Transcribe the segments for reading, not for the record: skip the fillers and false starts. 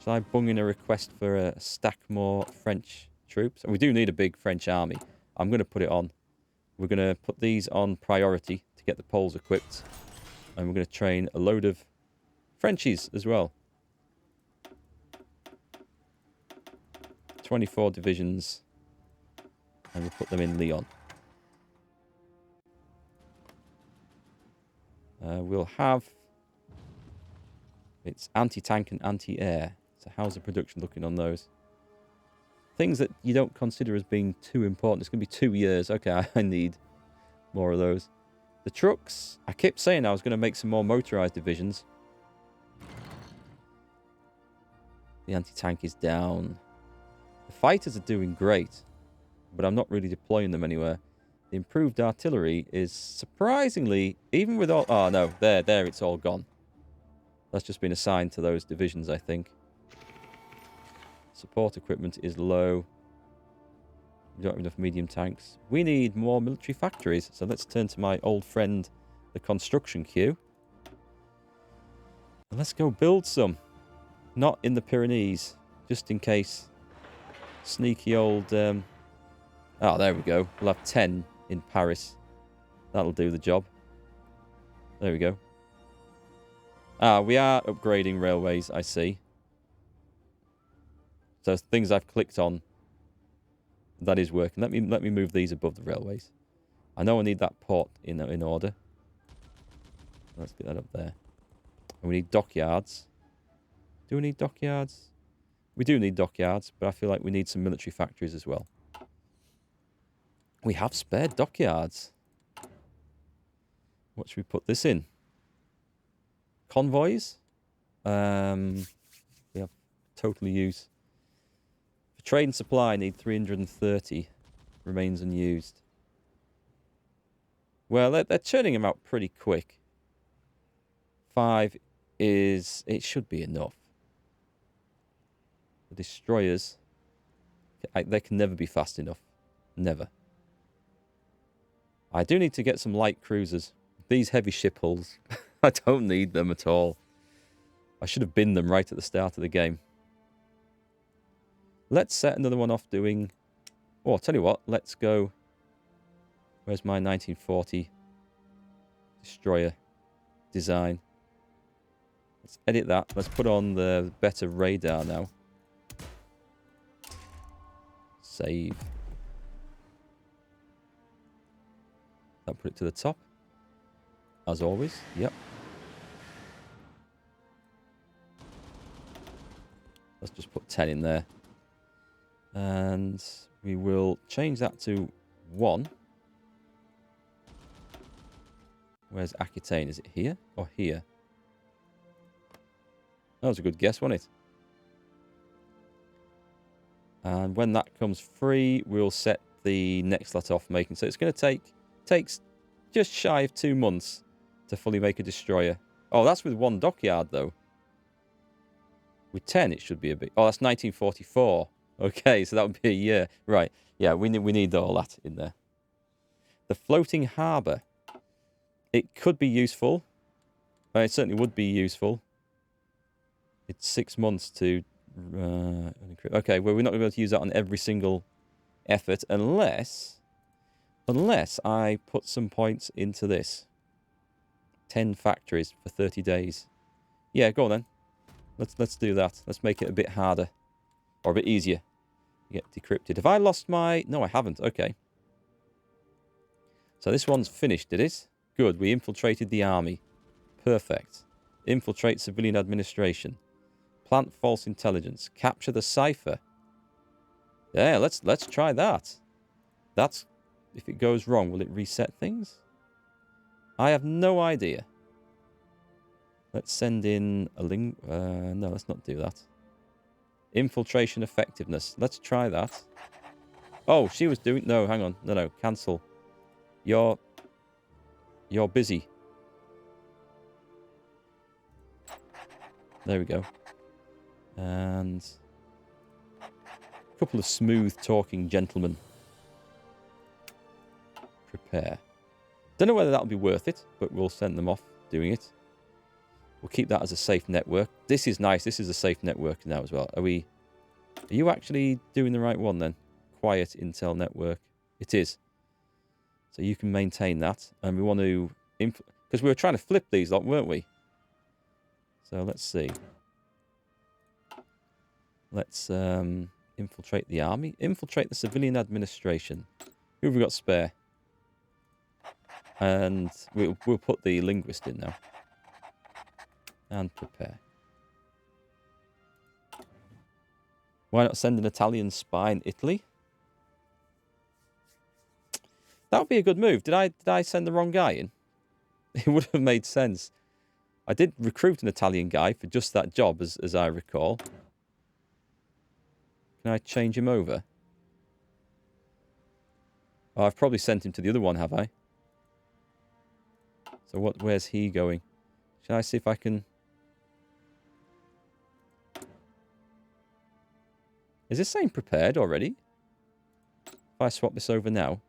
Shall I bung in a request for a stack more French troops? And we do need a big French army. I'm going to put it on. We're going to put these on priority to get the Poles equipped. And we're going to train a load of Frenchies as well. 24 divisions. And we'll put them in Lyon. We'll have... It's anti-tank and anti-air. So how's the production looking on those? Things that you don't consider as being too important. It's going to be 2 years. Okay, I need more of those. The trucks. I kept saying I was going to make some more motorized divisions. The anti-tank is down. The fighters are doing great. But I'm not really deploying them anywhere. The improved artillery is surprisingly... Even with all... Oh, no. There, it's all gone. That's just been assigned to those divisions, I think. Support equipment is low. We don't have enough medium tanks. We need more military factories. So let's turn to my old friend, the construction queue. And let's go build some. Not in the Pyrenees. Just in case. Sneaky old... Oh, there we go. We'll have 10 in Paris. That'll do the job. There we go. Ah, we are upgrading railways, I see. So things I've clicked on, that is working. Let me move these above the railways. I know I need that port in order. Let's get that up there. And we need dockyards. Do we need dockyards? We do need dockyards, but I feel like we need some military factories as well. We have spare dockyards. What should we put this in? Convoys? We have total use. For trade and supply, I need 330. Remains unused. Well, they're churning them out pretty quick. 5 is... It should be enough. The destroyers... They can never be fast enough. Never. I do need to get some light cruisers. These heavy ship hulls, I don't need them at all. I should have binned them right at the start of the game. Let's set another one off doing... Oh, I'll tell you what, let's go... Where's my 1940 destroyer design? Let's edit that. Let's put on the better radar now. Save. I'll put it to the top. As always. Yep. Let's just put 10 in there. And we will change that to 1. Where's Aquitaine? Is it here or here? That was a good guess, wasn't it? And when that comes free, we'll set the next lot off making. So it's going to takes just shy of 2 months to fully make a destroyer. Oh, that's with 1 dockyard, though. With 10, it should be a bit... Oh, that's 1944. Okay, so that would be a year. Right. Yeah, we need all that in there. The floating harbour. It could be useful. It certainly would be useful. It's 6 months to... okay, well, we're not going to be able to use that on every single effort unless I put some points into this. 10 factories for 30 days. Yeah, go on then. Let's do that. Let's make it a bit harder. Or a bit easier. Get decrypted. Have I lost my... No, I haven't. Okay. So this one's finished, it is? Good. We infiltrated the army. Perfect. Infiltrate civilian administration. Plant false intelligence. Capture the cipher. Yeah, let's try that. That's... If it goes wrong, will it reset things? I have no idea. Let's send in a link. No, let's not do that. Infiltration effectiveness. Let's try that. Oh, she was doing... No, hang on. No, cancel. You're busy. There we go. And... a couple of smooth-talking gentlemen. Prepare. Don't know whether that'll be worth it, but we'll send them off doing it. We'll keep that as a safe network. This is nice. This is a safe network now as well. Are you actually doing the right one then? Quiet Intel network. It is. So you can maintain that. And we want to... Because we were trying to flip these lot, weren't we? So let's see. Let's infiltrate the army. Infiltrate the civilian administration. Who have we got spare? And we'll put the linguist in now. And prepare. Why not send an Italian spy in Italy? That would be a good move. Did I send the wrong guy in? It would have made sense. I did recruit an Italian guy for just that job, as I recall. Can I change him over? Oh, I've probably sent him to the other one, have I? So where's he going? Shall I see if I can... Is this saying prepared already? If I swap this over now.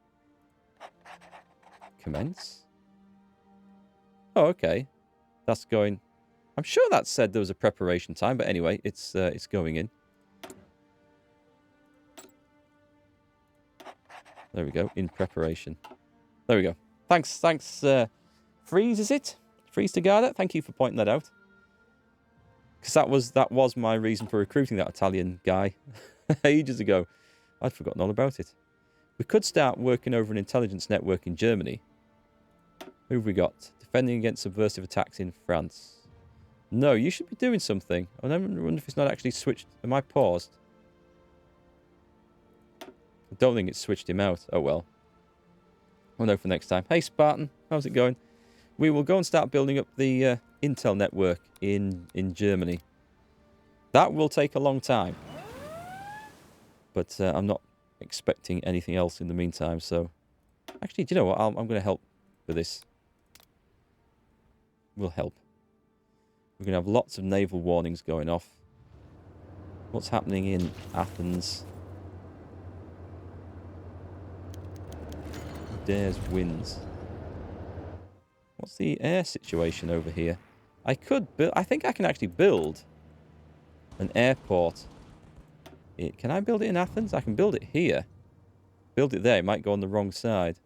Commence. Oh, okay. That's going... I'm sure that said there was a preparation time, but anyway, it's going in. There we go, in preparation. There we go. Thanks, Freeze, is it? Freeze to Garda, thank you for pointing that out. Because that was my reason for recruiting that Italian guy ages ago. I'd forgotten all about it. We could start working over an intelligence network in Germany. Who have we got? Defending against subversive attacks in France. No, you should be doing something. I wonder if it's not actually switched. Am I paused? I don't think it's switched him out. Oh well. We'll know for next time. Hey Spartan, how's it going? We will go and start building up the Intel network in Germany. That will take a long time. But I'm not expecting anything else in the meantime, so... Actually, do you know what? I'm going to help with this. We'll help. We're going to have lots of naval warnings going off. What's happening in Athens? Who dares wins? What's the air situation over here? I could build... I think I can actually build an airport. Can I build it in Athens? I can build it here. Build it there. It might go on the wrong side.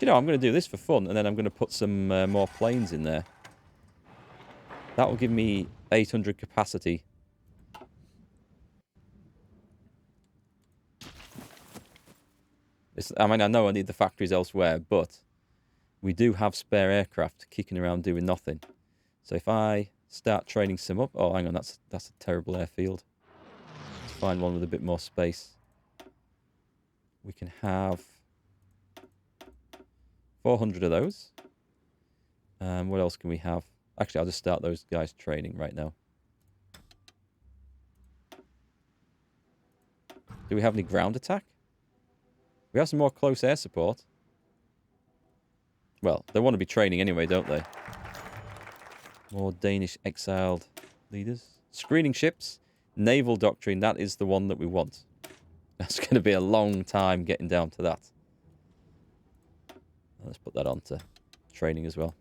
You know, I'm going to do this for fun, and then I'm going to put some more planes in there. That will give me 800 capacity. I mean, I know I need the factories elsewhere, but we do have spare aircraft kicking around doing nothing. So if I start training some up... Oh, hang on, that's a terrible airfield. Let's find one with a bit more space. We can have 400 of those. What else can we have? Actually, I'll just start those guys training right now. Do we have any ground attack? We have some more close air support. Well, they want to be training anyway, don't they? More Danish exiled leaders. Screening ships. Naval doctrine. That is the one that we want. That's going to be a long time getting down to that. Let's put that on to training as well.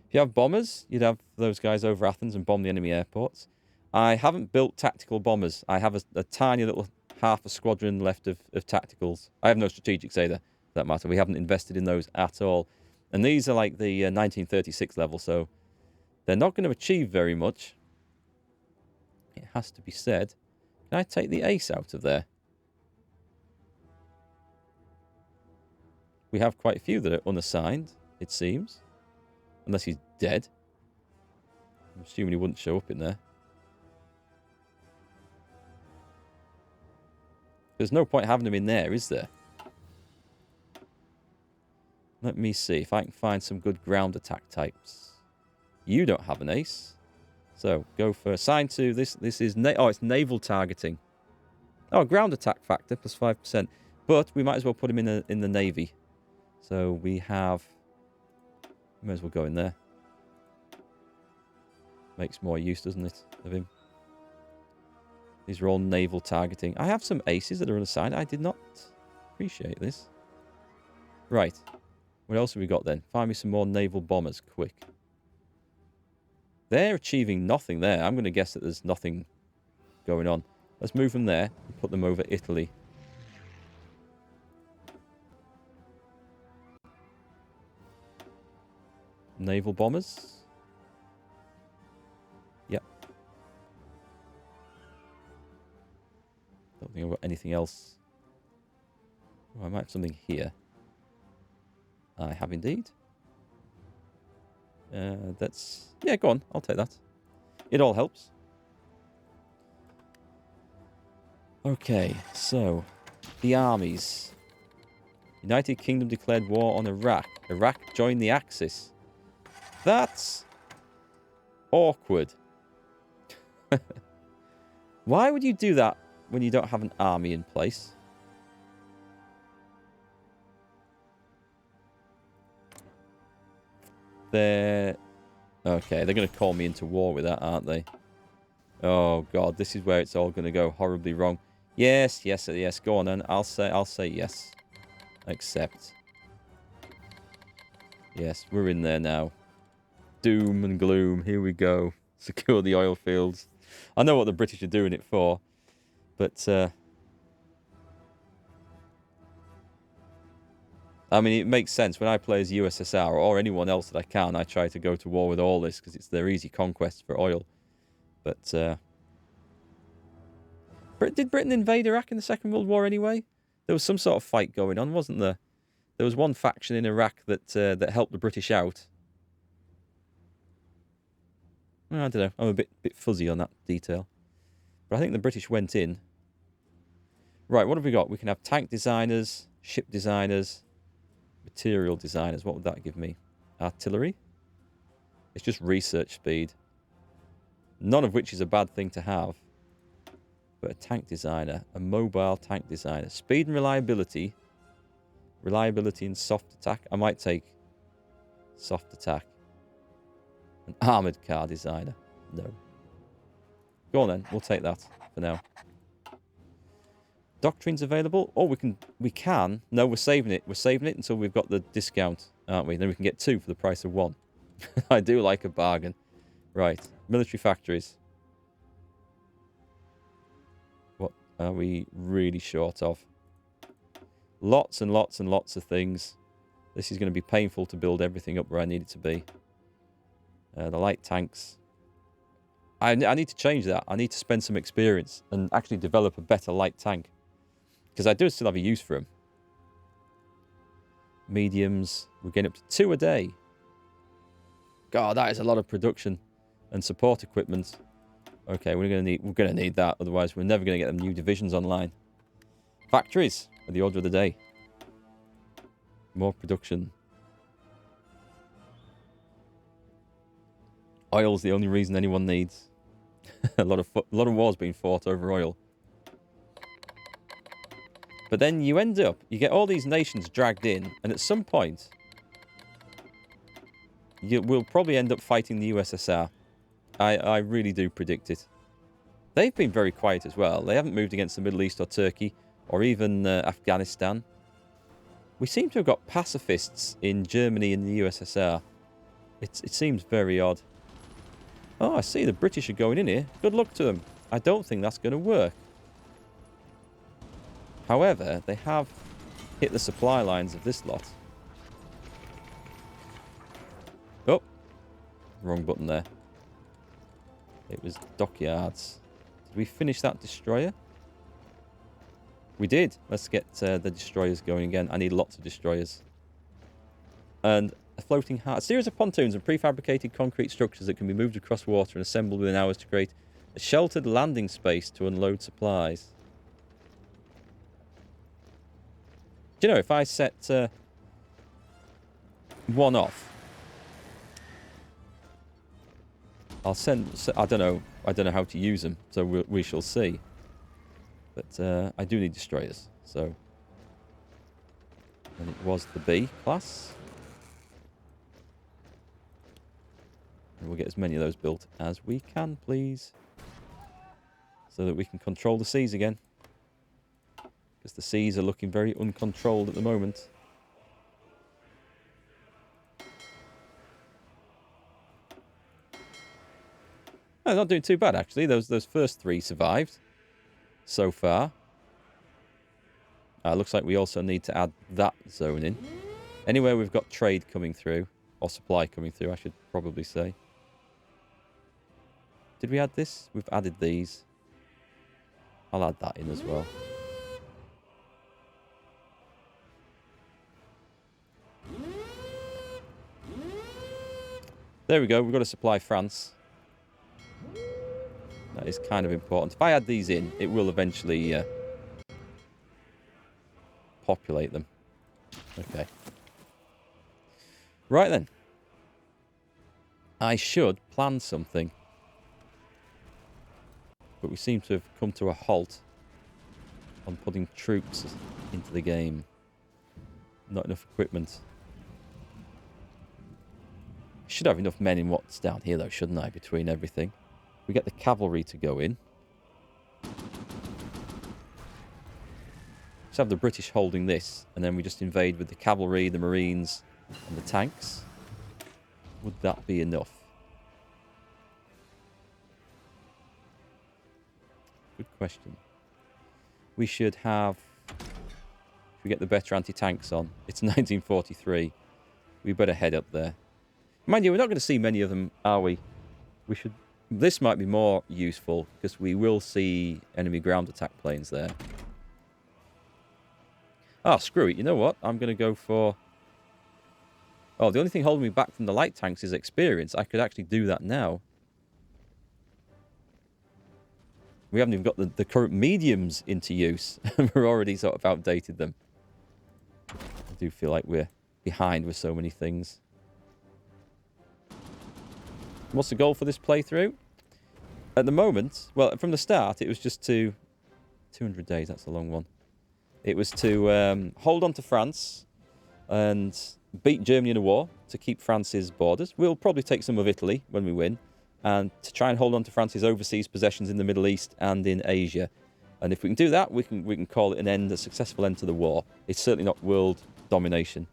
If you have bombers, you'd have those guys over Athens and bomb the enemy airports. I haven't built tactical bombers. I have a tiny little half a squadron left of tacticals. I have no strategics either, for that matter. We haven't invested in those at all. And these are like the 1936 level, so they're not going to achieve very much. It has to be said. Can I take the ace out of there? We have quite a few that are unassigned, it seems. Unless he's dead. I'm assuming he wouldn't show up in there. There's no point having him in there, is there? Let me see if I can find some good ground attack types. You don't have an ace. So, go for assign to this. This is... it's naval targeting. Oh, ground attack factor, plus 5%. But we might as well put him in the Navy. So, we have... May as well go in there. Makes more use, doesn't it, of him? These are all naval targeting. I have some aces that are unassigned. I did not appreciate this. Right. What else have we got then? Find me some more naval bombers, quick. They're achieving nothing there. I'm going to guess that there's nothing going on. Let's move them there and put them over Italy. Naval bombers. Yep. Don't think I've got anything else. Oh, I might have something here. I have indeed. That's... Yeah, go on. I'll take that. It all helps. Okay, so... The armies. United Kingdom declared war on Iraq. Iraq joined the Axis. That's... awkward. Why would you do that when you don't have an army in place? Okay, they're going to call me into war with that, aren't they? Oh, God, this is where it's all going to go horribly wrong. Yes, go on, then. I'll say yes. Accept. Yes, we're in there now. Doom and gloom, here we go. Secure the oil fields. I know what the British are doing it for, but... I mean, it makes sense. When I play as USSR or anyone else that I can, I try to go to war with all this because it's their easy conquest for oil. But, did Britain invade Iraq in the Second World War anyway? There was some sort of fight going on, wasn't there? There was one faction in Iraq that helped the British out. I don't know. I'm a bit fuzzy on that detail. But I think the British went in. Right, what have we got? We can have tank designers, ship designers... Material designers, what would that give me? Artillery? It's just research speed. None of which is a bad thing to have. But a tank designer, a mobile tank designer. Speed and reliability. Reliability and soft attack. I might take soft attack. An armoured car designer. No. Go on then, we'll take that for now. Doctrines available? Oh, we can. No, we're saving it. We're saving it until we've got the discount, aren't we? Then we can get 2 for the price of 1. I do like a bargain. Right. Military factories. What are we really short of? Lots and lots and lots of things. This is going to be painful to build everything up where I need it to be. The light tanks. I need to change that. I need to spend some experience and actually develop a better light tank. Because I do still have a use for them. Mediums. We're getting up to 2 a day. God, that is a lot of production and support equipment. Okay, we're gonna need that. Otherwise, we're never gonna get them new divisions online. Factories are the order of the day. More production. Oil's the only reason anyone needs. a lot of wars being fought over oil. But then you get all these nations dragged in, and at some point, we'll probably end up fighting the USSR. I really do predict it. They've been very quiet as well. They haven't moved against the Middle East or Turkey, or even Afghanistan. We seem to have got pacifists in Germany and the USSR. It seems very odd. Oh, I see the British are going in here. Good luck to them. I don't think that's going to work. However, they have hit the supply lines of this lot. Oh, wrong button there. It was dockyards. Did we finish that destroyer? We did. Let's get the destroyers going again. I need lots of destroyers. And a floating heart. A series of pontoons and prefabricated concrete structures that can be moved across water and assembled within hours to create a sheltered landing space to unload supplies. Do you know, if I set 1 off, I'll send... I don't know how to use them, so we shall see. But I do need destroyers, so... And it was the B class. And we'll get as many of those built as we can, please. So that we can control the seas again. Because the seas are looking very uncontrolled at the moment. Oh, not doing too bad, actually. Those first 3 survived so far. Looks like we also need to add that zone in. Anywhere we've got trade coming through, or supply coming through, I should probably say. Did we add this? We've added these. I'll add that in as well. There we go. We've got to supply France. That is kind of important. If I add these in, it will eventually populate them. Okay. Right then. I should plan something. But we seem to have come to a halt on putting troops into the game. Not enough equipment. I should have enough men in what's down here, though, shouldn't I, between everything? We get the cavalry to go in. Let's have the British holding this, and then we just invade with the cavalry, the marines, and the tanks. Would that be enough? Good question. We should have... If we get the better anti-tanks on, it's 1943. We better head up there. Mind you, we're not going to see many of them, are we? We should... This might be more useful, because we will see enemy ground attack planes there. Oh, screw it. You know what? I'm going to go for... Oh, the only thing holding me back from the light tanks is experience. I could actually do that now. We haven't even got the current mediums into use. We're already sort of outdated them. I do feel like we're behind with so many things. What's the goal for this playthrough? At the moment, well, from the start, it was just to... 200 days, that's a long one. It was to hold on to France and beat Germany in a war to keep France's borders. We'll probably take some of Italy when we win. And to try and hold on to France's overseas possessions in the Middle East and in Asia. And if we can do that, we can call it an end, a successful end to the war. It's certainly not world domination.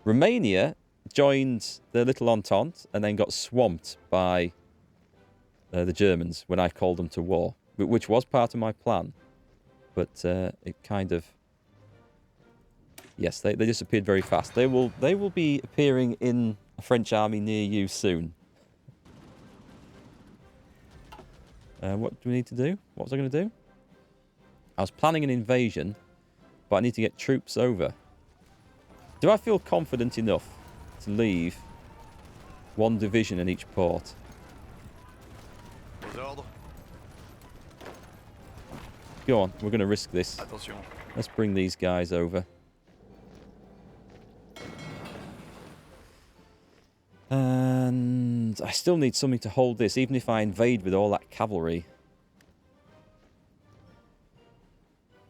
Romania joined the Little Entente and then got swamped by the Germans when I called them to war, which was part of my plan. But it kind of... Yes, they disappeared very fast. They will be appearing in a French army near you soon. What do we need to do? What was I going to do? I was planning an invasion, but I need to get troops over. Do I feel confident enough to leave one division in each port? Go on, we're going to risk this. Let's bring these guys over. And I still need something to hold this, even if I invade with all that cavalry.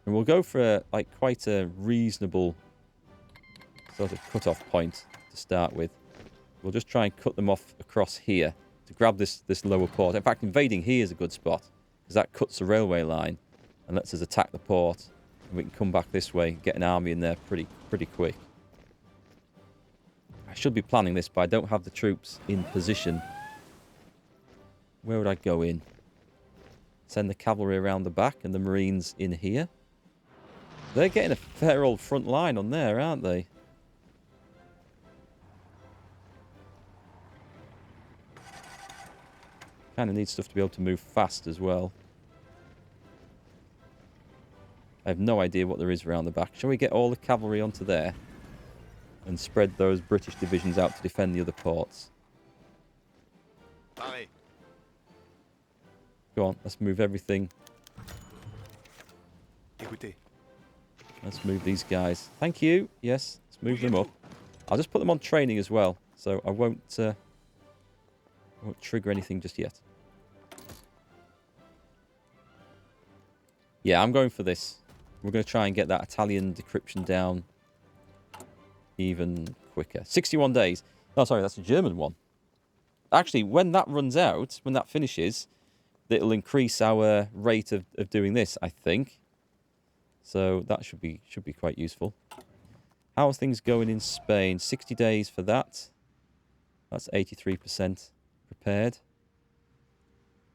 And we'll go for quite a reasonable sort of cut-off point to start with. We'll just try and cut them off across here to grab this lower port. In fact, invading here is a good spot, because that cuts the railway line and lets us attack the port. And we can come back this way, get an army in there pretty quick. I should be planning this, but I don't have the troops in position. Where would I go in? Send the cavalry around the back and the marines in here. They're getting a fair old front line on there, aren't they? Kind of need stuff to be able to move fast as well. I have no idea what there is around the back. Shall we get all the cavalry onto there? And spread those British divisions out to defend the other ports. Aye. Go on, let's move everything. Écoutez. Let's move these guys. Thank you. Yes, let's move them up. I'll just put them on training as well, so I won't trigger anything just yet. Yeah, I'm going for this. We're going to try and get that Italian decryption down even quicker. 61 days. Oh, sorry, that's a German one. Actually, when that runs out, when that finishes, it'll increase our rate of doing this, I think. So that should be quite useful. How are things going in Spain? 60 days for that. That's 83% prepared.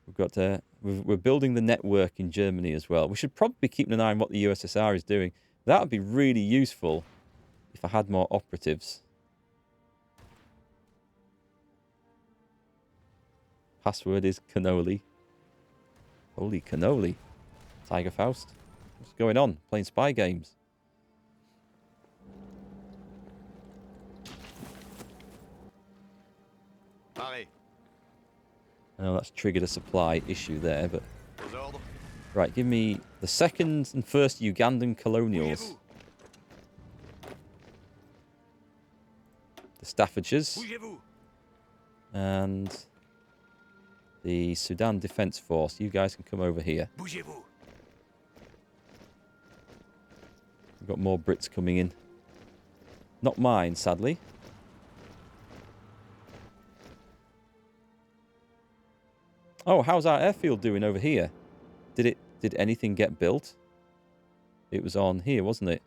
We've got we're building the network in Germany as well. We should probably be keeping an eye on what the USSR is doing. That would be really useful if I had more operatives. Password is cannoli. Holy cannoli. Tiger Faust. What's going on? Playing spy games. I know that's triggered a supply issue there, but... Right, give me the second and first Ugandan colonials. The Staffordshires. And the Sudan Defence Force. You guys can come over here. We've got more Brits coming in. Not mine, sadly. Oh, how's our airfield doing over here? Did anything get built? It was on here, wasn't it?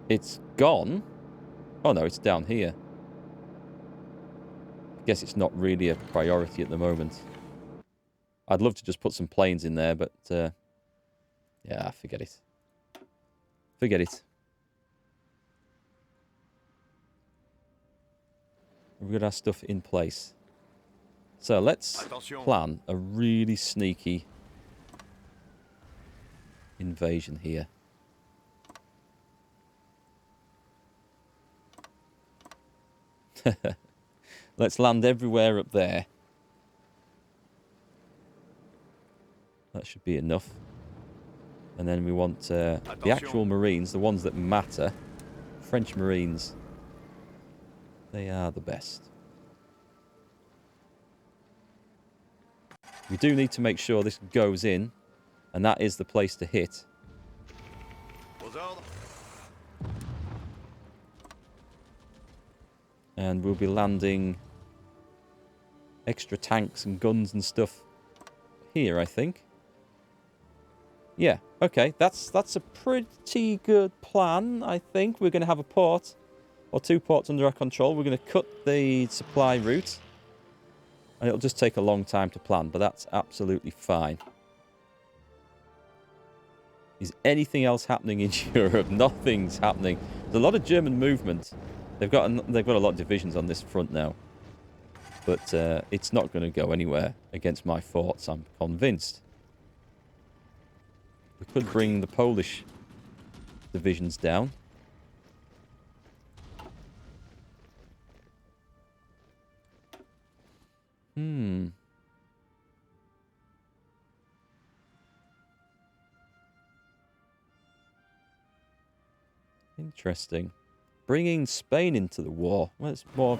It's gone? Oh no, it's down here. I guess it's not really a priority at the moment. I'd love to just put some planes in there, but yeah, forget it. Forget it. We've got our stuff in place. So let's plan a really sneaky invasion here. Let's land everywhere up there. That should be enough. And then we want the actual Marines, the ones that matter. French Marines. They are the best. We do need to make sure this goes in, and that is the place to hit. And we'll be landing extra tanks and guns and stuff here, I think. Yeah, okay, that's a pretty good plan, I think. We're going to have a port, or 2 ports under our control. We're going to cut the supply route, and it'll just take a long time to plan, but that's absolutely fine. Is anything else happening in Europe? Nothing's happening. There's a lot of German movement. They've got a lot of divisions on this front now, but it's not going to go anywhere against my forts, I'm convinced. We could bring the Polish divisions down. Interesting. Bringing Spain into the war. Well, it's more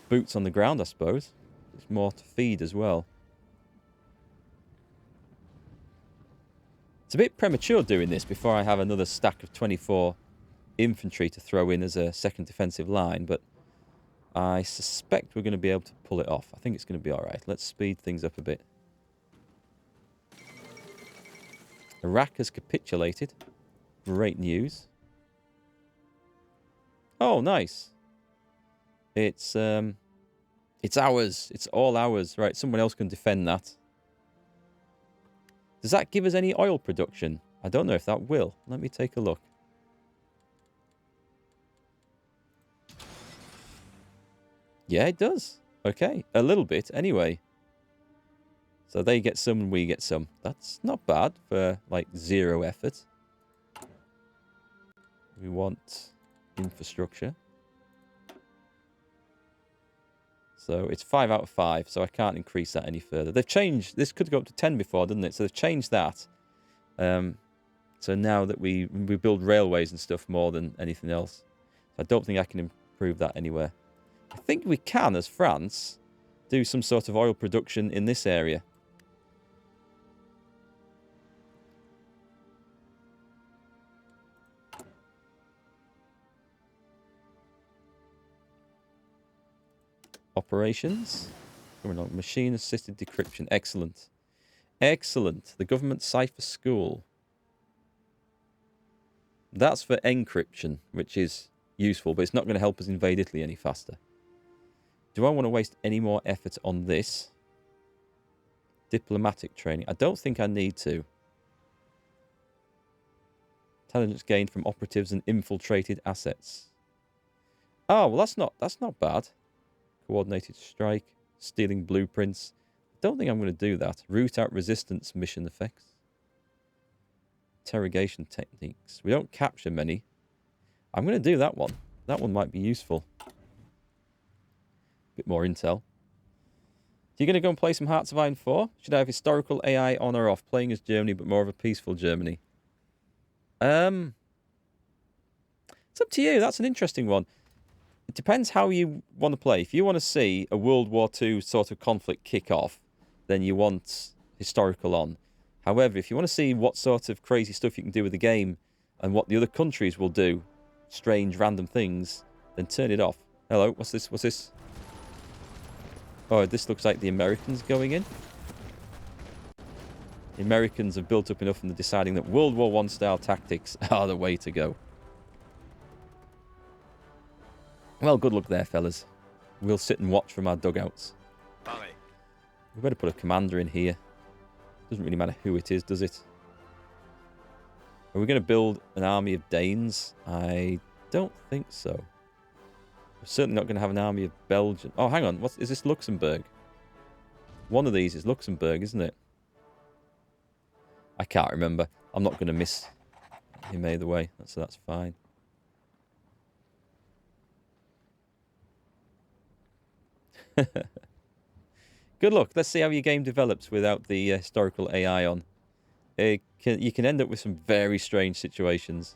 boots on the ground, I suppose. It's more to feed as well. It's a bit premature doing this before I have another stack of 24 infantry to throw in as a second defensive line, but I suspect we're going to be able to pull it off. I think it's going to be alright. Let's speed things up a bit. Iraq has capitulated. Great news. Oh, nice. It's ours. It's all ours. Right, someone else can defend that. Does that give us any oil production? I don't know if that will. Let me take a look. Yeah, it does. Okay, a little bit anyway. So they get some and we get some. That's not bad for, like, 0 effort. We want infrastructure. So it's 5 out of 5, so I can't increase that any further. They've changed, this could go up to 10 before, didn't it? So they've changed that. So now that we build railways and stuff more than anything else. I don't think I can improve that anywhere. I think we can, as France, do some sort of oil production in this area. Operations. Coming on. Machine-assisted decryption. Excellent. Excellent. The government cipher school. That's for encryption, which is useful, but it's not going to help us invade Italy any faster. Do I want to waste any more effort on this? Diplomatic training. I don't think I need to. Intelligence gained from operatives and infiltrated assets. Oh, well, that's not bad. Coordinated strike, stealing blueprints. Don't think I'm going to do that. Root out resistance mission effects. Interrogation techniques. We don't capture many. I'm going to do that one. That one might be useful. Bit more intel. You're going to go and play some Hearts of Iron 4? Should I have historical AI on or off? Playing as Germany, but more of a peaceful Germany. It's up to you. That's an interesting one. It depends how you want to play. If you want to see a World War II sort of conflict kick off, then you want historical on. However, if you want to see what sort of crazy stuff you can do with the game and what the other countries will do, strange, random things, then turn it off. Hello, what's this? What's this? Oh, this looks like the Americans going in. The Americans have built up enough and they're deciding that World War I style tactics are the way to go. Well, good luck there, fellas. We'll sit and watch from our dugouts. We better put a commander in here. Doesn't really matter who it is, does it? Are we going to build an army of Danes? I don't think so. We're certainly not going to have an army of Belgian. Oh, hang on. Is this Luxembourg? One of these is Luxembourg, isn't it? I can't remember. I'm not going to miss him either way. So that's fine. Good luck. Let's see how your game develops without the historical AI on. You can end up with some very strange situations,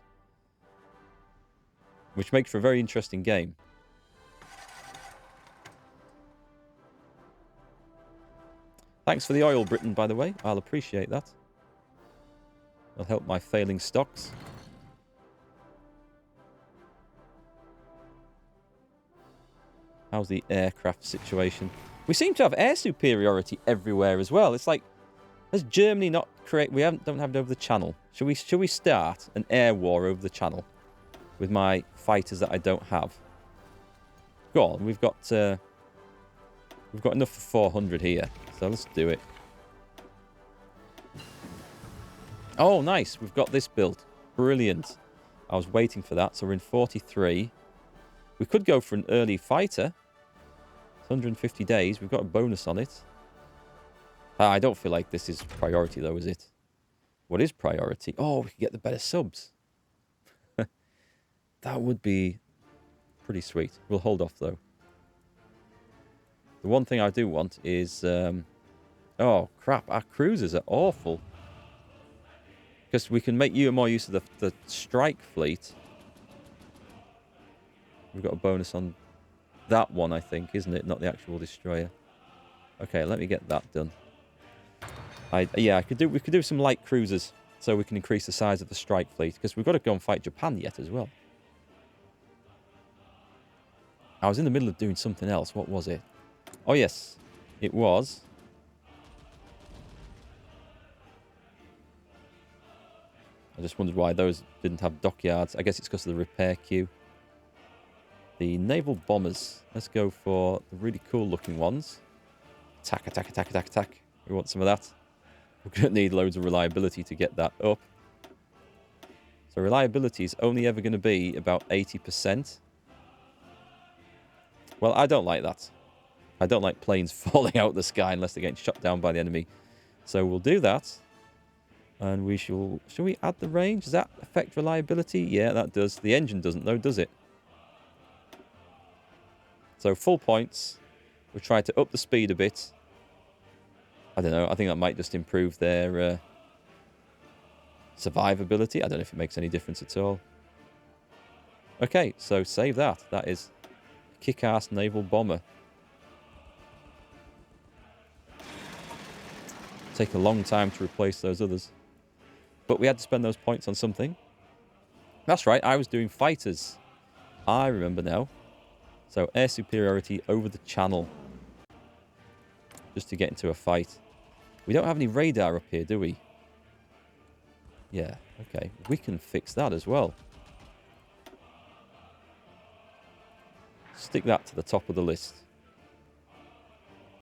which makes for a very interesting game. Thanks for the oil, Britain, by the way. I'll appreciate that. It'll help my failing stocks. How's the aircraft situation? We seem to have air superiority everywhere as well. It's like, has Germany not create? We don't have it over the channel. Should we start an air war over the channel with my fighters that I don't have? Go on, we've got enough for 400 here, so let's do it. Oh, nice. We've got this built. Brilliant. I was waiting for that, so we're in 43. We could go for an early fighter. 150 days. We've got a bonus on it. I don't feel like this is priority, though, is it? What is priority? Oh, we could get the better subs. That would be pretty sweet. We'll hold off, though. The one thing I do want is... oh, crap. Our cruisers are awful. Because we can make more use of the strike fleet. We've got a bonus on that one, I think, isn't it? Not the actual destroyer. Okay, let me get that done. Yeah, we could do some light cruisers so we can increase the size of the strike fleet, because we've got to go and fight Japan yet as well. I was in the middle of doing something else. What was it? Oh, yes. It was... I just wondered why those didn't have dockyards. I guess it's because of the repair queue. The naval bombers. Let's go for the really cool looking ones. Attack, attack, attack, attack, attack. We want some of that. We're going to need loads of reliability to get that up. So reliability is only ever going to be about 80%. Well, I don't like that. I don't like planes falling out of the sky unless they're getting shot down by the enemy. So we'll do that. And we shall we add the range? Does that affect reliability? Yeah, that does. The engine doesn't, though, does it? So full points. We'll try to up the speed a bit. I don't know. I think that might just improve their survivability. I don't know if it makes any difference at all. Okay, so save that. That is a kick-ass naval bomber. Take a long time to replace those others. But we had to spend those points on something. That's right, I was doing fighters. I remember now. So air superiority over the channel. Just to get into a fight. We don't have any radar up here, do we? Yeah, okay. We can fix that as well. Stick that to the top of the list.